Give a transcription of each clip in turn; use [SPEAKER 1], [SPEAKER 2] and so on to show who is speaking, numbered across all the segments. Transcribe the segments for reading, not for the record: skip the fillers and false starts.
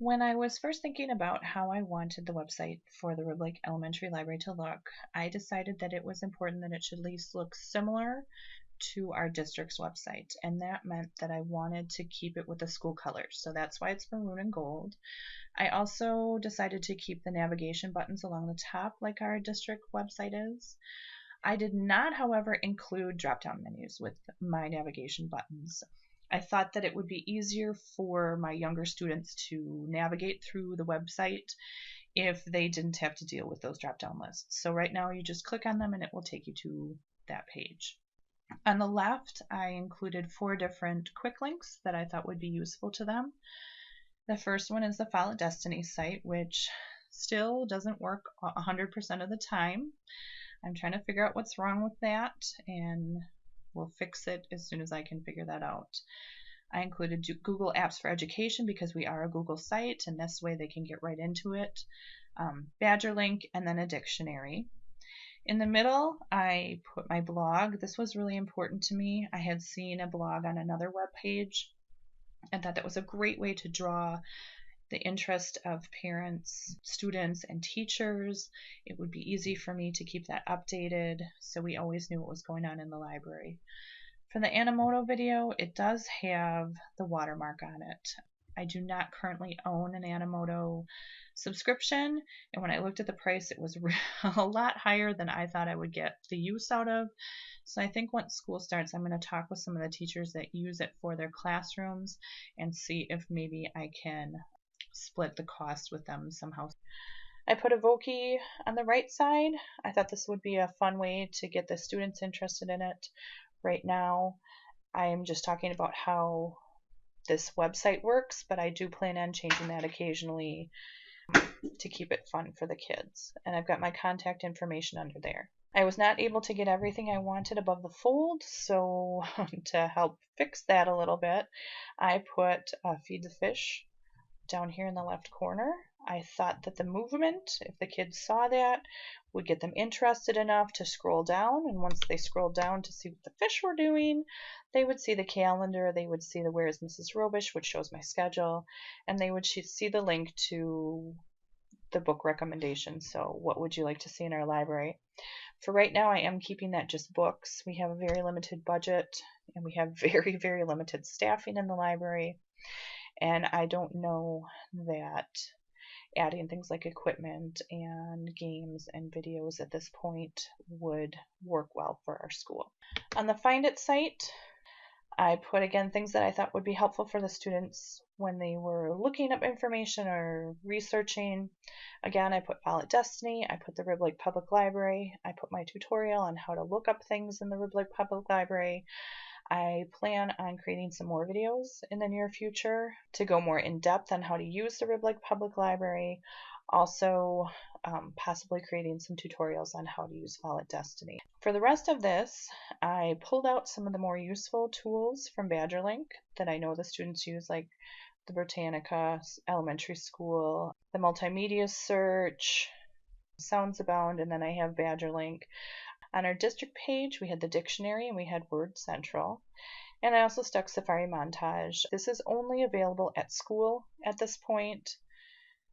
[SPEAKER 1] When I was first thinking about how I wanted the website for the Rib Lake Elementary Library to look, I decided that it was important that it should at least look similar to our district's website, and that meant that I wanted to keep it with the school colors. So that's why it's maroon and gold. I also decided to keep the navigation buttons along the top like our district website is. I did not, however, include drop-down menus with my navigation buttons. I thought that it would be easier for my younger students to navigate through the website if they didn't have to deal with those drop-down lists. So right now you just click on them and it will take you to that page. On the left, I included 4 different quick links that I thought would be useful to them. The first one is the Follow Destiny site, which still doesn't work 100% of the time. I'm trying to figure out what's wrong with that, and we'll fix it as soon as I can figure that out. I included Google Apps for Education because we are a Google site, and this way they can get right into it. Badger link, and then a dictionary. In the middle, I put my blog. This was really important to me. I had seen a blog on another web page and thought that was a great way to draw the interest of parents, students, and teachers. It would be easy for me to keep that updated so we always knew what was going on in the library. For the Animoto video, it does have the watermark on it. I do not currently own an Animoto subscription, and when I looked at the price, it was a lot higher than I thought I would get the use out of. So I think once school starts, I'm going to talk with some of the teachers that use it for their classrooms and see if maybe I can split the cost with them somehow. I put a Voki on the right side. I thought this would be a fun way to get the students interested in it. Right now, I'm just talking about how this website works, but I do plan on changing that occasionally to keep it fun for the kids. And I've got my contact information under there. I was not able to get everything I wanted above the fold, so to help fix that a little bit, I put Feed the Fish down here in the left corner. I thought that the movement, if the kids saw that, would get them interested enough to scroll down, and once they scrolled down to see what the fish were doing, they would see the calendar, they would see the Where is Mrs. Robish, which shows my schedule, and they would see the link to the book recommendations. So what would you like to see in our library? For right now, I am keeping that just books. We have a very limited budget, and we have very, very limited staffing in the library. And I don't know that adding things like equipment and games and videos at this point would work well for our school. On the Find It site, I put again things that I thought would be helpful for the students when they were looking up information or researching. Again, I put Follow Destiny, I put the Rib Lake Public Library, I put my tutorial on how to look up things in the Rib Lake Public Library. I plan on creating some more videos in the near future to go more in depth on how to use the Rib Lake Public Library. Also, possibly creating some tutorials on how to use Follow Destiny. For the rest of this, I pulled out some of the more useful tools from BadgerLink that I know the students use, like the Britannica Elementary School, the multimedia search, Sounds Abound, and then I have BadgerLink. On our district page, we had the dictionary and we had Word Central. And I also stuck Safari Montage. This is only available at school at this point,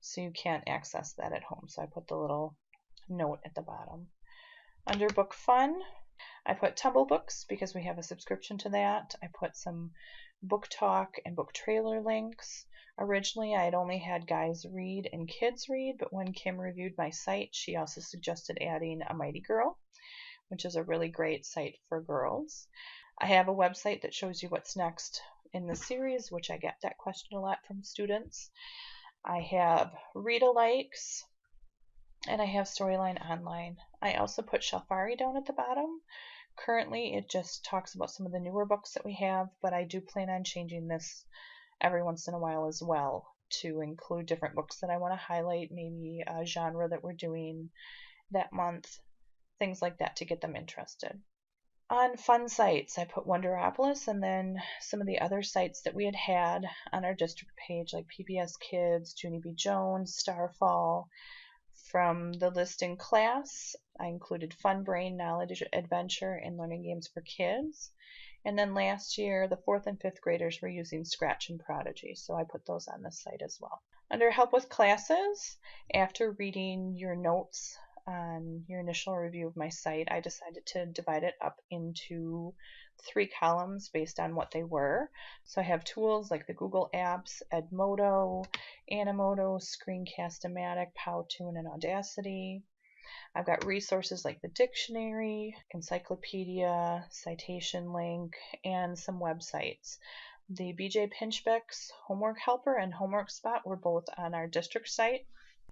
[SPEAKER 1] so you can't access that at home. So I put the little note at the bottom. Under Book Fun, I put Tumble Books because we have a subscription to that. I put some book talk and book trailer links. Originally, I had only had guys read and kids read, but when Kim reviewed my site, she also suggested adding A Mighty Girl, which is a really great site for girls. I have a website that shows you what's next in the series, which I get that question a lot from students. I have read-alikes, and I have Storyline Online. I also put Shelfari down at the bottom. Currently, it just talks about some of the newer books that we have, but I do plan on changing this every once in a while as well to include different books that I want to highlight, maybe a genre that we're doing that month, things like that to get them interested. On fun sites, I put Wonderopolis and then some of the other sites that we had on our district page, like PBS Kids, Junie B. Jones, Starfall. From the list in class, I included Fun Brain, Knowledge Adventure, and Learning Games for Kids. And then last year, the 4th and 5th graders were using Scratch and Prodigy, so I put those on this site as well. Under help with classes, after reading your notes on your initial review of my site, I decided to divide it up into 3 columns based on what they were. So I have tools like the Google Apps, Edmodo, Animoto, Screencast-O-Matic, Powtoon, and Audacity. I've got resources like the dictionary, encyclopedia, citation link, and some websites. The BJ Pinchbeck's Homework Helper and Homework Spot were both on our district site.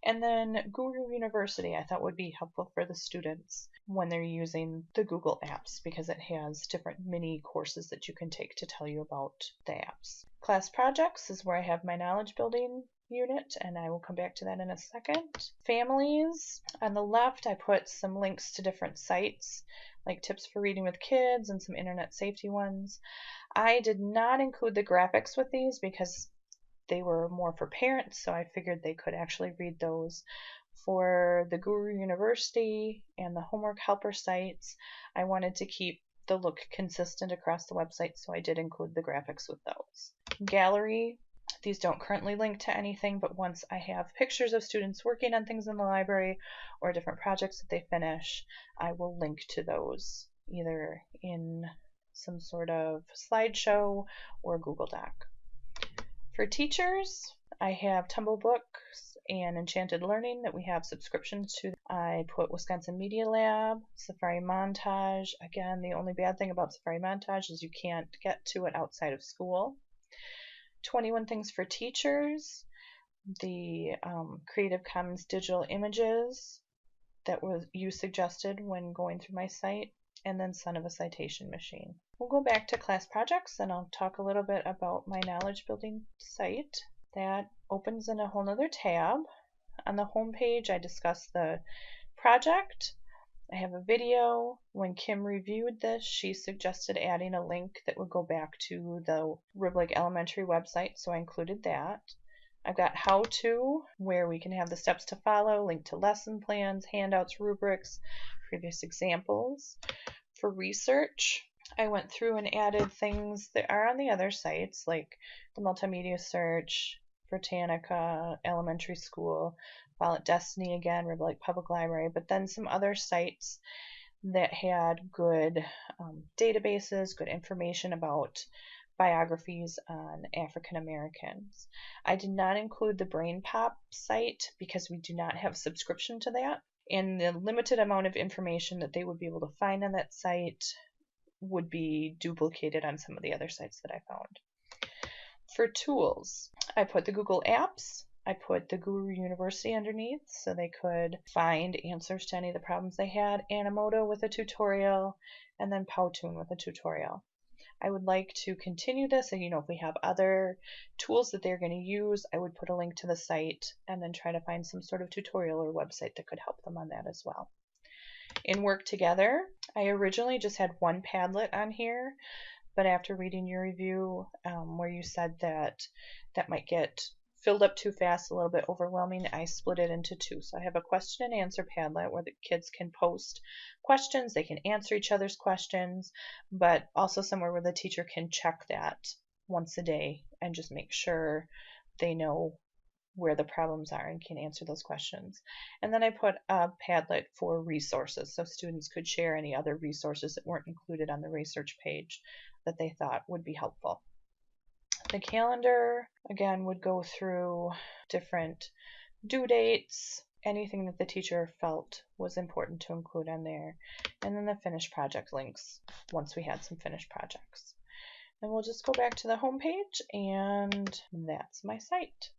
[SPEAKER 1] And then Guru University I thought would be helpful for the students when they're using the Google Apps because it has different mini courses that you can take to tell you about the apps. Class projects is where I have my knowledge building unit, and I will come back to that in a second. Families, on the left I put some links to different sites like tips for reading with kids and some internet safety ones. I did not include the graphics with these because they were more for parents, so I figured they could actually read those. For the Guru University and the Homework Helper sites, I wanted to keep the look consistent across the website, so I did include the graphics with those. Gallery, these don't currently link to anything, but once I have pictures of students working on things in the library or different projects that they finish, I will link to those either in some sort of slideshow or Google Doc. For teachers, I have Tumble Books and Enchanted Learning that we have subscriptions to. I put Wisconsin Media Lab, Safari Montage. Again, the only bad thing about Safari Montage is you can't get to it outside of school. 21 Things for Teachers, the Creative Commons digital images that you suggested when going through my site, and then Son of a Citation Machine. We'll go back to class projects and I'll talk a little bit about my knowledge building site. That opens in a whole nother tab. On the home page I discuss the project. I have a video. When Kim reviewed this, she suggested adding a link that would go back to the Rib Lake Elementary website, so I included that. I've got how to, where we can have the steps to follow, link to lesson plans, handouts, rubrics, previous examples. For research, I went through and added things that are on the other sites, like the multimedia search, Britannica, Elementary School, Violet Destiny again, Rib Lake Public Library, but then some other sites that had good databases, good information about biographies on African Americans. I did not include the BrainPop site because we do not have subscription to that, and the limited amount of information that they would be able to find on that site would be duplicated on some of the other sites that I found. For tools, I put the Google Apps, I put the Guru University underneath so they could find answers to any of the problems they had, Animoto with a tutorial, and then Powtoon with a tutorial. I would like to continue this, and if we have other tools that they're going to use, I would put a link to the site and then try to find some sort of tutorial or website that could help them on that as well. In Work Together, I originally just had one Padlet on here, but after reading your review where you said that might get filled up too fast, a little bit overwhelming, I split it into 2. So I have a question and answer Padlet where the kids can post questions, they can answer each other's questions, but also somewhere where the teacher can check that once a day and just make sure they know where the problems are and can answer those questions. And then I put a Padlet for resources, so students could share any other resources that weren't included on the research page that they thought would be helpful. The calendar, again, would go through different due dates, anything that the teacher felt was important to include on there, and then the finished project links once we had some finished projects. And we'll just go back to the home page, and that's my site.